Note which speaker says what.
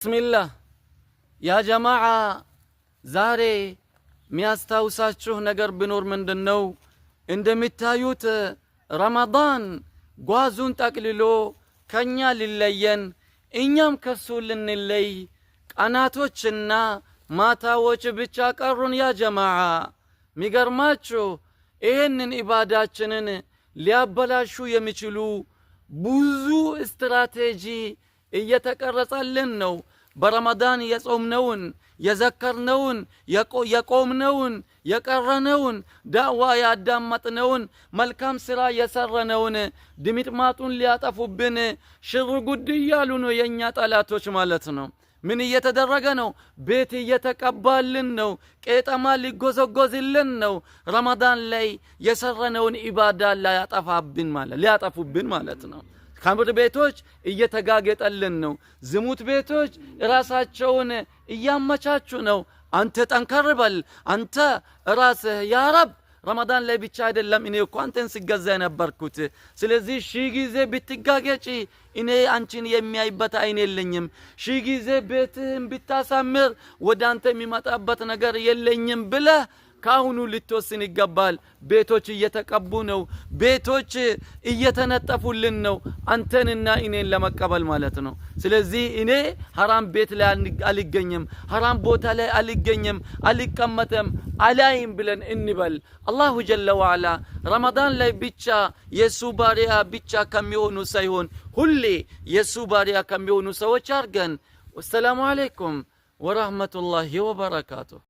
Speaker 1: ብስሚላህ ያ ጀማዓ ዛሬ ሚያስታውሳችሁ ነገር ቢኖር ምንድነው? እንደምታዩት ረመዳን ጓዙን ጠቅልሎ ከኛ ሊለየን እኛም ከሱ ልንለይ ቀናቶችና ማታዎች ብቻ ቀሩን። ያ ጀማዓ ሚገርማችሁ ይህንን ኢባዳችንን ሊያበላሹ የሚችሉ ብዙ ስትራቴጂ እየተቀረጸልን ነው። በረመዳን የጾምነውን የዘከርነውን የቆምነውን የቀረነውን ዳዕዋ ያዳመጥነውን መልካም ስራ የሰረነውን ድምጥማጡን ሊያጠፉብን ሽር ጉድ እያሉ ነው የኛ ጠላቶች ማለት ነው። ምን እየተደረገ ነው? ቤት እየተቀባልን ነው። ቄጠማ ሊጎዘጎዝልን ነው። ረመዳን ላይ የሰረነውን ኢባዳ ሊያጠፉብን ማለት ነው። ከምር ቤቶች እየተጋገጠልን ነው። ዝሙት ቤቶች ራሳቸውን እያመቻቹ ነው። አንተ ጠንከር በል አንተ ራስህ ያ ረብ ረመዳን ላይ ብቻ አይደለም እኔ እኮ አንተን ስገዛ የነበርኩት። ስለዚህ ሺህ ጊዜ ብትጋገጪ እኔ አንቺን የሚያይበት አይን የለኝም። ሺህ ጊዜ ቤትህን ብታሳምር ወደ አንተ የሚመጣበት ነገር የለኝም ብለህ ካሁኑ ልትወስን ይገባል። ቤቶች እየተቀቡ ነው። ቤቶች እየተነጠፉልን ነው አንተንና እኔን ለመቀበል ማለት ነው። ስለዚህ እኔ ሐራም ቤት ላይ አልገኝም፣ ሐራም ቦታ ላይ አልገኝም፣ አልቀመጥም፣ አላይም ብለን እንበል። አላሁ ጀለ ወዐላ ረመዳን ላይ ብቻ የሱ ባሪያ ብቻ ከሚሆኑ ሳይሆን ሁሌ የሱ ባሪያ ከሚሆኑ ሰዎች አድርገን። ወሰላሙ አለይኩም ወራህመቱላሂ ወበረካቱሁ።